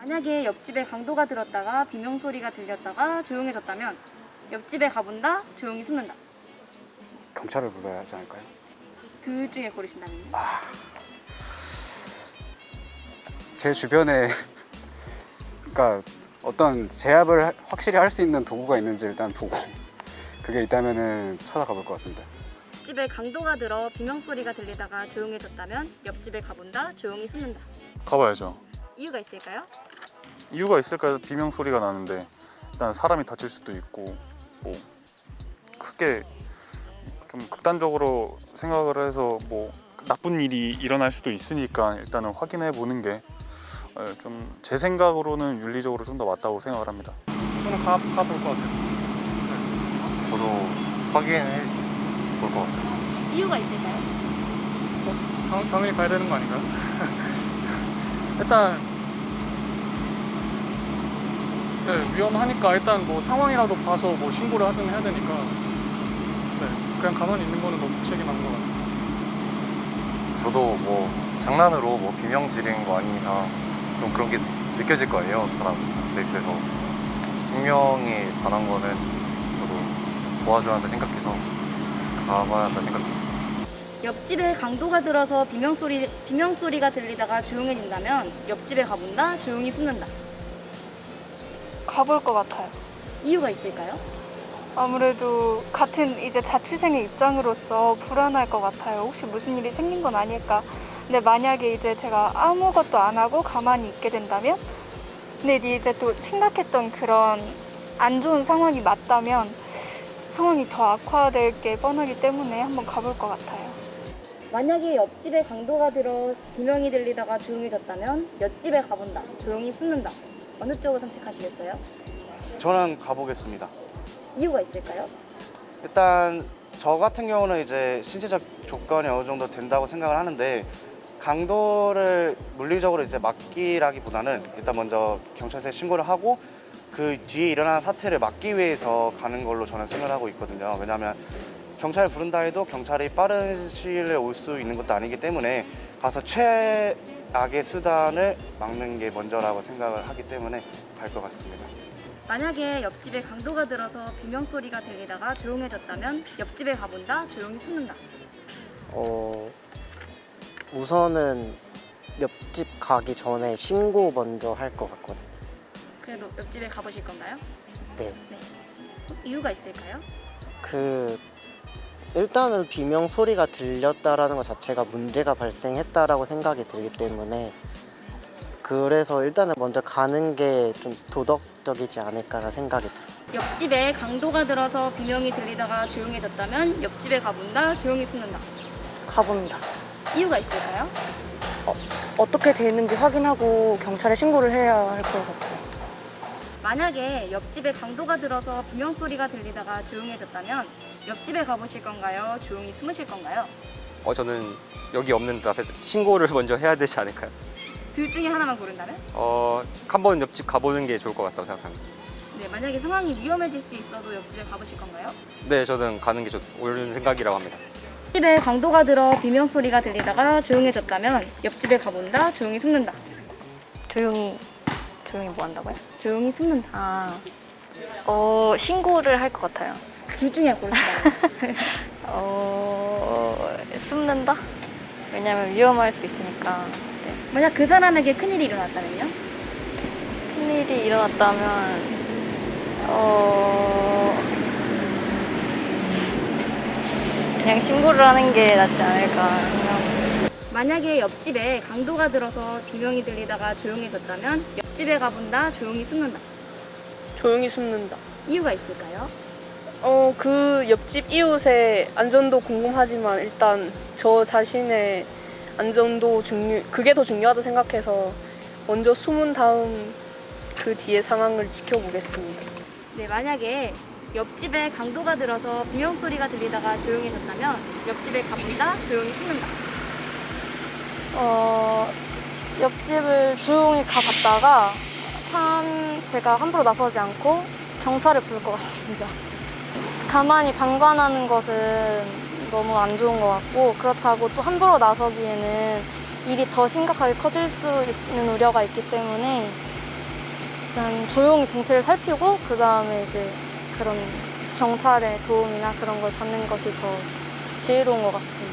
만약에 옆집에 강도가 들었다가 비명소리가 들렸다가 조용해졌다면 옆집에 가본다, 조용히 숨는다. 경찰을 불러야 하지 않을까요? 둘 중에 고르신다면요? 제 주변에 그러니까 어떤 제압을 확실히 할 수 있는 도구가 있는지 일단 보고 그게 있다면은 찾아가 볼 것 같습니다. 옆집에 강도가 들어 비명소리가 들리다가 조용해졌다면 옆집에 가본다, 조용히 숨는다. 가봐야죠. 이유가 있을까요? 이유가 있을까요? 비명 소리가 나는데 일단 사람이 다칠 수도 있고 뭐 크게 좀 극단적으로 생각을 해서 뭐 나쁜 일이 일어날 수도 있으니까 일단은 확인해 보는 게 좀 제 생각으로는 윤리적으로 좀 더 맞다고 생각을 합니다. 저는 가볼 것 같아요. 저도 확인해 볼 것 같습니다. 이유가 있을까요? 당연히 가야 되는 거 아닌가요? 일단 네, 위험하니까 일단 뭐 상황이라도 봐서 뭐 신고를 하든 해야 되니까 네, 그냥 가만히 있는 거는 너무 무책임한 것 같아요. 저도 뭐 장난으로 뭐 비명 지르는 거 아닌 이상 좀 그런 게 느껴질 거예요, 사람 봤을 때. 그래서 생명에 관한 거는 저도 도와줘야 한다 생각해서 가봐야 한다 생각해요. 옆집에 강도가 들어서 비명소리가 들리다가 조용해진다면 옆집에 가본다, 조용히 숨는다. 가볼 것 같아요. 이유가 있을까요? 아무래도 같은 이제 자취생의 입장으로서 불안할 것 같아요. 혹시 무슨 일이 생긴 건 아닐까. 근데 만약에 이제 제가 아무것도 안 하고 가만히 있게 된다면, 근데 이제 또 생각했던 그런 안 좋은 상황이 맞다면 상황이 더 악화될 게 뻔하기 때문에 한번 가볼 것 같아요. 만약에 옆집에 강도가 들어 비명이 들리다가 조용해졌다면 옆집에 가본다, 조용히 숨는다. 어느 쪽을 선택하시겠어요? 저는 가보겠습니다. 이유가 있을까요? 일단 저 같은 경우는 이제 신체적 조건이 어느 정도 된다고 생각을 하는데, 강도를 물리적으로 이제 막기라기보다는 일단 먼저 경찰서에 신고를 하고 그 뒤에 일어난 사태를 막기 위해서 가는 걸로 저는 생각을 하고 있거든요. 왜냐하면 경찰을 부른다 해도 경찰이 빠른 시일 내에 올 수 있는 것도 아니기 때문에 가서 최악의 수단을 막는 게 먼저라고 생각을 하기 때문에 갈 것 같습니다. 만약에 옆집에 강도가 들어서 비명소리가 들리다가 조용해졌다면 옆집에 가본다, 조용히 숨는다. 우선은 옆집 가기 전에 신고 먼저 할 것 같거든요. 그래도 옆집에 가보실 건가요? 네. 이유가 있을까요? 일단은 비명 소리가 들렸다라는 것 자체가 문제가 발생했다라고 생각이 들기 때문에, 그래서 일단은 먼저 가는 게 좀 도덕적이지 않을까라는 생각이 들어요. 옆집에 강도가 들어서 비명이 들리다가 조용해졌다면 옆집에 가본다, 조용히 숨는다. 가봅니다. 이유가 있을까요? 어떻게 돼 있는지 확인하고 경찰에 신고를 해야 할 것 같아요. 만약에 옆집에 강도가 들어서 비명소리가 들리다가 조용해졌다면 옆집에 가보실 건가요? 조용히 숨으실 건가요? 저는 여기 없는 데 앞에 신고를 먼저 해야 되지 않을까요? 둘 중에 하나만 고른다면? 한번 옆집 가보는 게 좋을 것 같다고 생각합니다. 네, 만약에 상황이 위험해질 수 있어도 옆집에 가보실 건가요? 네, 저는 가는 게 옳은 생각이라고 합니다. 옆집에 강도가 들어 비명소리가 들리다가 조용해졌다면 옆집에 가본다, 조용히 숨는다. 조용히 뭐 한다고요? 조용히 숨는다. 신고를 할 것 같아요. 둘 중에 고르신다면? 숨는다? 왜냐면 위험할 수 있으니까. 네. 만약 그 사람에게 큰일이 일어났다면요? 큰일이 일어났다면 그냥 신고를 하는 게 낫지 않을까 생각합니다. 만약에 옆집에 강도가 들어서 비명이 들리다가 조용해졌다면 옆집에 가본다, 조용히 숨는다. 조용히 숨는다. 이유가 있을까요? 그 옆집 이웃의 안전도 궁금하지만 일단 저 자신의 안전도 그게 더 중요하다 생각해서 먼저 숨은 다음 그 뒤에 상황을 지켜보겠습니다. 네, 만약에 옆집에 강도가 들어서 비명소리가 들리다가 조용해졌다면 옆집에 가본다, 조용히 숨는다. 옆집을 조용히 가봤다가 참 제가 함부로 나서지 않고 경찰을 부를 것 같습니다. 가만히 방관하는 것은 너무 안 좋은 것 같고, 그렇다고 또 함부로 나서기에는 일이 더 심각하게 커질 수 있는 우려가 있기 때문에 일단 조용히 정체를 살피고 그 다음에 이제 그런 경찰의 도움이나 그런 걸 받는 것이 더 지혜로운 것 같습니다.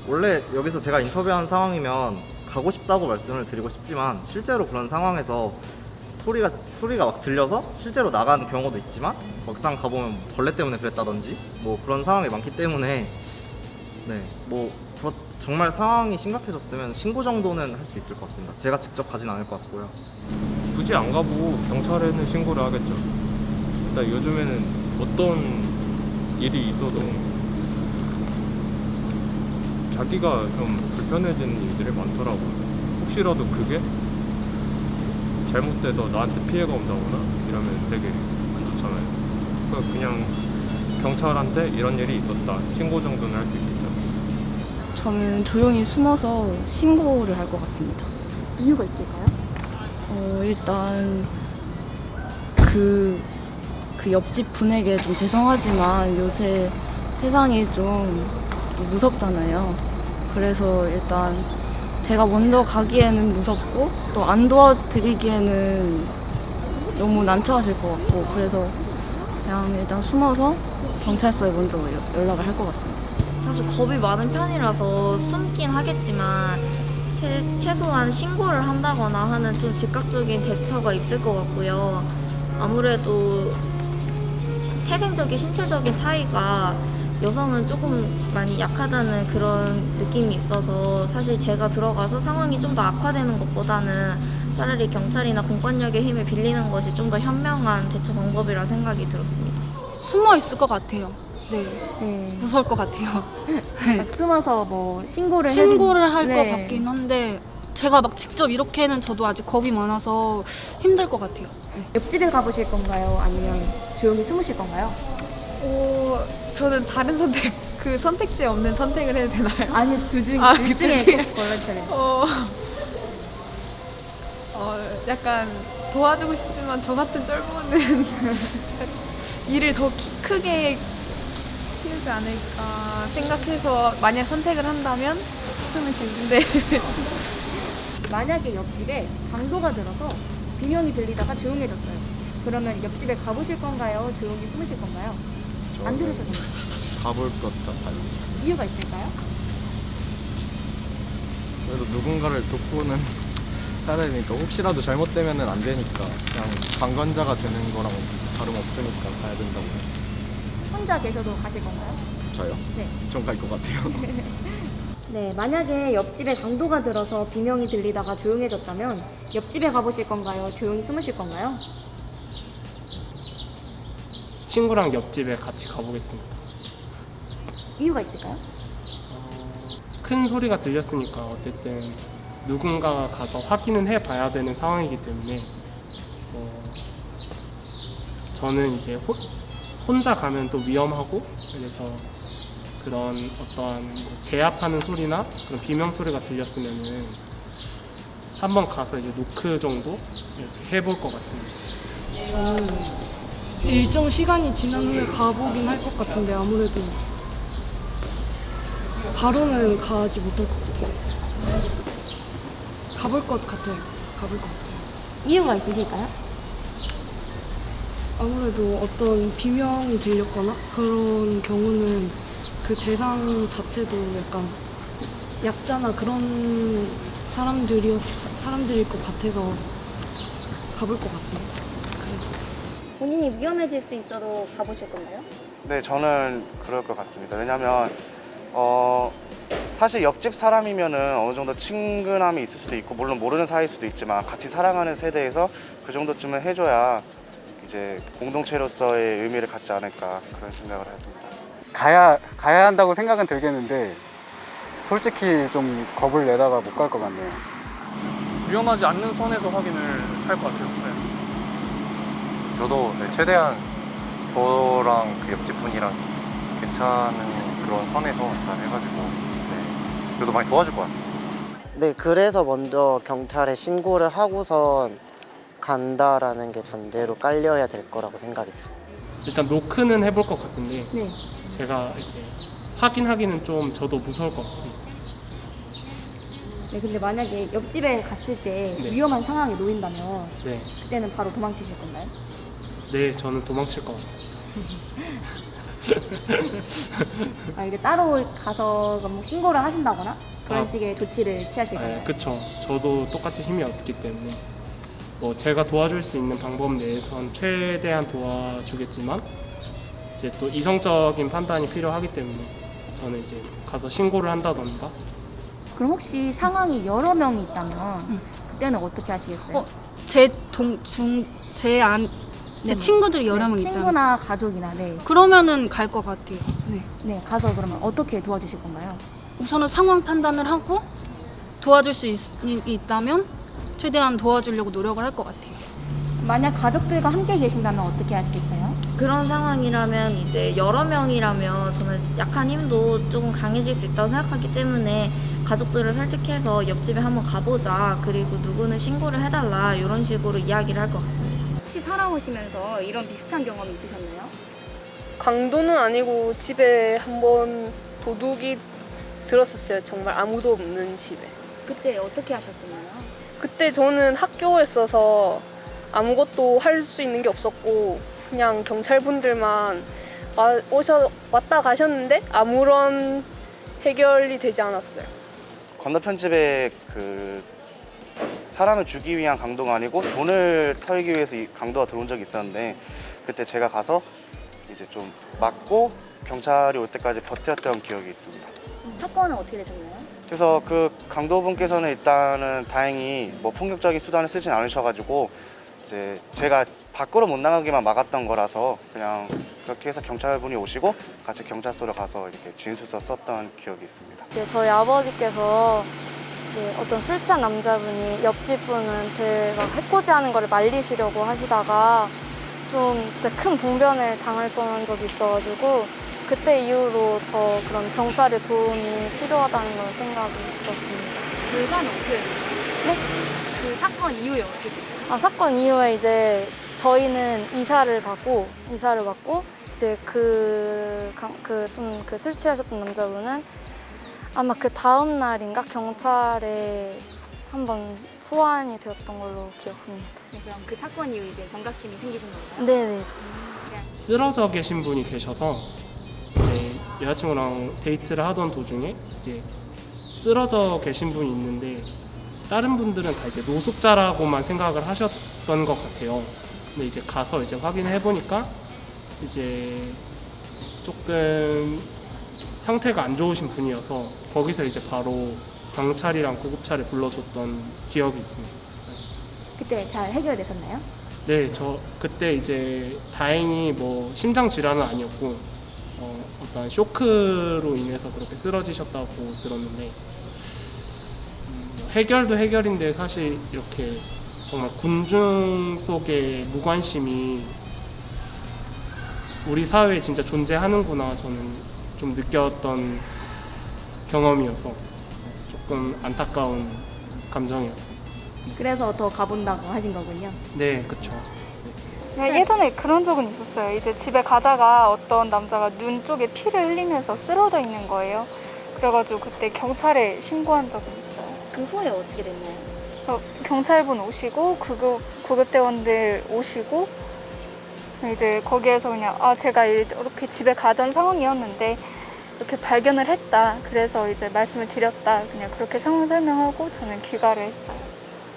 원래 여기서 제가 인터뷰한 상황이면 가고 싶다고 말씀을 드리고 싶지만 실제로 그런 상황에서 소리가 막 들려서 실제로 나가는 경우도 있지만 막상 가보면 벌레 때문에 그랬다든지 뭐 그런 상황이 많기 때문에 정말 상황이 심각해졌으면 신고 정도는 할 수 있을 것 같습니다. 제가 직접 가진 않을 것 같고요. 굳이 안 가보고 경찰에는 신고를 하겠죠. 일단 요즘에는 어떤 일이 있어도 자기가 좀 불편해지는 일들이 많더라고요. 혹시라도 그게 잘못돼서 나한테 피해가 온다거나 이러면 되게 안 좋잖아요. 그러니까 그냥 경찰한테 이런 일이 있었다 신고 정도는 할 수 있겠죠. 저는 조용히 숨어서 신고를 할 것 같습니다. 이유가 있을까요? 일단 그 옆집 분에게 좀 죄송하지만 요새 세상이 좀 무섭잖아요. 그래서 일단 제가 먼저 가기에는 무섭고 또 안 도와드리기에는 너무 난처하실 것 같고 그래서 그냥 일단 숨어서 경찰서에 먼저 연락을 할 것 같습니다. 사실 겁이 많은 편이라서 숨긴 하겠지만 최소한 신고를 한다거나 하는 좀 즉각적인 대처가 있을 것 같고요. 아무래도 태생적인 신체적인 차이가 여성은 조금 많이 약하다는 그런 느낌이 있어서 사실 제가 들어가서 상황이 좀 더 악화되는 것보다는 차라리 경찰이나 공권력의 힘을 빌리는 것이 좀 더 현명한 대처 방법이라 생각이 들었습니다. 숨어 있을 것 같아요. 네. 무서울 것 같아요. 숨어서 뭐 신고를 할 것 같긴 한데 제가 막 직접 이렇게는 저도 아직 겁이 많아서 힘들 것 같아요. 옆집에 가보실 건가요? 아니면 조용히 숨으실 건가요? 저는 다른 선택지에 없는 선택을 해도 되나요? 아니 둘 중에 꼭 골라주셔야 돼요. 약간 도와주고 싶지만 저 같은 쫄보는 일을 더 크게 키우지 않을까 생각해서 만약 선택을 한다면 숨을 쉬는데 만약에 옆집에 강도가 들어서 비명이 들리다가 조용해졌어요. 그러면 옆집에 가보실 건가요? 조용히 숨으실 건가요? 안 들으셔도 돼요. 가볼 것 같아요. 이유가 있을까요? 그래도 누군가를 돕고는 해야 되니까 혹시라도 잘못되면 안 되니까 그냥 방관자가 되는 거랑 다름없으니까 가야 된다고 생각해요. 혼자 계셔도 가실 건가요? 저요? 네. 전 갈 것 같아요. 네, 만약에 옆집에 강도가 들어서 비명이 들리다가 조용해졌다면 옆집에 가보실 건가요? 조용히 숨으실 건가요? 친구랑 옆집에 같이 가보겠습니다. 이유가 있을까요? 큰 소리가 들렸으니까 어쨌든 누군가가 가서 확인은 해봐야 되는 상황이기 때문에 저는 이제 혼자 가면 또 위험하고 그래서 그런 어떤 제압하는 소리나 그런 비명 소리가 들렸으면은 한번 가서 이제 노크 정도 이렇게 해볼 것 같습니다. 저는 일정 시간이 지난 후에 가보긴 할 것 같은데 아무래도 바로는 가지 못할 것 같아요. 가볼 것 같아요. 이유가 있으실까요? 아무래도 어떤 비명이 들렸거나 그런 경우는 그 대상 자체도 약간 약자나 그런 사람들일 것 같아서 가볼 것 같습니다. 본인이 위험해질 수 있어도 가보실 건가요? 네, 저는 그럴 것 같습니다. 왜냐하면 사실 옆집 사람이면은 어느 정도 친근함이 있을 수도 있고 물론 모르는 사이일 수도 있지만 같이 살아가는 세대에서 그 정도쯤은 해줘야 이제 공동체로서의 의미를 갖지 않을까 그런 생각을 해봅니다. 가야 한다고 생각은 들겠는데 솔직히 좀 겁을 내다가 못 갈 것 같네요. 위험하지 않는 선에서 확인을 할 것 같아요. 네. 저도 최대한 저랑 그 옆집 분이랑 괜찮은 그런 선에서 잘 해가지고 그래도 많이 도와줄 것 같습니다. 네, 그래서 먼저 경찰에 신고를 하고선 간다라는 게 전제로 깔려야 될 거라고 생각이 들어요. 일단 노크는 해볼 것 같은데 네. 제가 이제 확인하기는 좀 저도 무서울 것 같습니다. 네, 근데 만약에 옆집에 갔을 때 네. 위험한 상황에 놓인다면 네. 그때는 바로 도망치실 건가요? 네, 저는 도망칠 것 같습니다. 아, 이게 따로 가서 뭐 신고를 하신다거나 그런 아. 식의 조치를 취하실 건가요? 네, 그쵸. 저도 똑같이 힘이 없기 때문에 뭐 제가 도와줄 수 있는 방법 내에선 최대한 도와주겠지만 이제 또 이성적인 판단이 필요하기 때문에 저는 이제 가서 신고를 한다던가. 그럼 혹시 상황이 여러 명이 있다면 그때는 어떻게 하시겠어요? 제 네네. 친구들이 여러 네, 명 있다면 친구나 가족이나 네. 그러면은 갈 것 같아요. 네. 네, 가서 그러면 어떻게 도와주실 건가요? 우선은 상황 판단을 하고 도와줄 수 있다면 최대한 도와주려고 노력을 할 것 같아요. 만약 가족들과 함께 계신다면 어떻게 하시겠어요? 그런 상황이라면 이제 여러 명이라면 저는 약한 힘도 조금 강해질 수 있다고 생각하기 때문에 가족들을 설득해서 옆집에 한번 가보자. 그리고 누구는 신고를 해달라. 이런 식으로 이야기를 할 것 같습니다. 혹시 살아오시면서 이런 비슷한 경험이 있으셨나요? 강도는 아니고 집에 한번 도둑이 들었었어요. 정말 아무도 없는 집에. 그때 어떻게 하셨나요? 그때 저는 학교에 있어서 아무것도 할 수 있는 게 없었고 그냥 경찰분들만 왔다 가셨는데 아무런 해결이 되지 않았어요. 건너편 집에 그 사람을 주기 위한 강도가 아니고 돈을 털기 위해서 이 강도가 들어온 적이 있었는데 그때 제가 가서 이제 좀 막고 경찰이 올 때까지 버텼던 기억이 있습니다. 이 사건은 어떻게 되셨나요? 그래서 그 강도분께서는 일단은 다행히 뭐 폭력적인 수단을 쓰진 않으셔가지고 이제 제가 밖으로 못 나가게만 막았던 거라서 그냥 그렇게 해서 경찰분이 오시고 같이 경찰서로 가서 이렇게 진술서 썼던 기억이 있습니다. 이제 저희 아버지께서 이제 어떤 술 취한 남자분이 옆집 분한테 막 해코지하는 거를 말리시려고 하시다가 좀 진짜 큰 봉변을 당할 뻔한 적이 있어가지고 그때 이후로 더 그런 경찰의 도움이 필요하다는 걸 생각이 들었습니다. 결과는 어떻게 됐나요? 네? 그 사건 이후에 어떻게 됐나요? 사건 이후에 이제 저희는 이사를 받고 이제 그 술 취하셨던 남자분은 아마 그 다음 날인가 경찰에 한번 소환이 되었던 걸로 기억합니다. 네, 그럼 그 사건 이후 이제 경각심이 생기신 건가요? 네네. 쓰러져 계신 분이 계셔서 이제 여자친구랑 데이트를 하던 도중에 이제 쓰러져 계신 분이 있는데 다른 분들은 다 이제 노숙자라고만 생각을 하셨던 것 같아요. 근데 이제 가서 이제 확인해 보니까 이제 조금 상태가 안 좋으신 분이어서 거기서 이제 바로 경찰이랑 구급차를 불러줬던 기억이 있습니다. 그때 잘 해결되셨나요? 네, 저 그때 이제 다행히 뭐 심장 질환은 아니었고 어떤 쇼크로 인해서 그렇게 쓰러지셨다고 들었는데 해결도 해결인데 사실 이렇게 정말 군중 속의 무관심이 우리 사회에 진짜 존재하는구나 저는 좀 느꼈던 경험이어서 조금 안타까운 감정이었어요. 그래서 더 가본다고 하신 거군요. 네, 그렇죠. 네, 예전에 그런 적은 있었어요. 이제 집에 가다가 어떤 남자가 눈 쪽에 피를 흘리면서 쓰러져 있는 거예요. 그래가지고 그때 경찰에 신고한 적은 있어요. 그 후에 어떻게 됐나요? 경찰분 오시고 구급대원들 오시고 이제 거기에서 그냥 제가 이렇게 집에 가던 상황이었는데 이렇게 발견을 했다. 그래서 이제 말씀을 드렸다. 그냥 그렇게 상황 설명하고 저는 귀가를 했어요.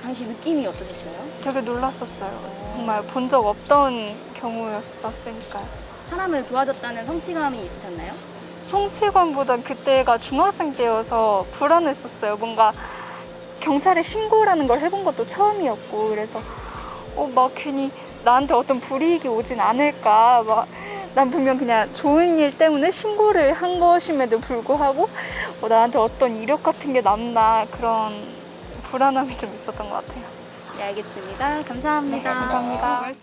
당시 느낌이 어떠셨어요? 되게 놀랐었어요. 정말 본 적 없던 경우였었으니까요. 사람을 도와줬다는 성취감이 있으셨나요? 성취감보단 그때가 중학생 때여서 불안했었어요. 뭔가 경찰에 신고라는 걸 해본 것도 처음이었고 그래서 막 괜히 나한테 어떤 불이익이 오진 않을까 난 분명 그냥 좋은 일 때문에 신고를 한 것임에도 불구하고 나한테 어떤 이력 같은 게 남나 그런 불안함이 좀 있었던 것 같아요. 네, 알겠습니다. 감사합니다. 네, 감사합니다.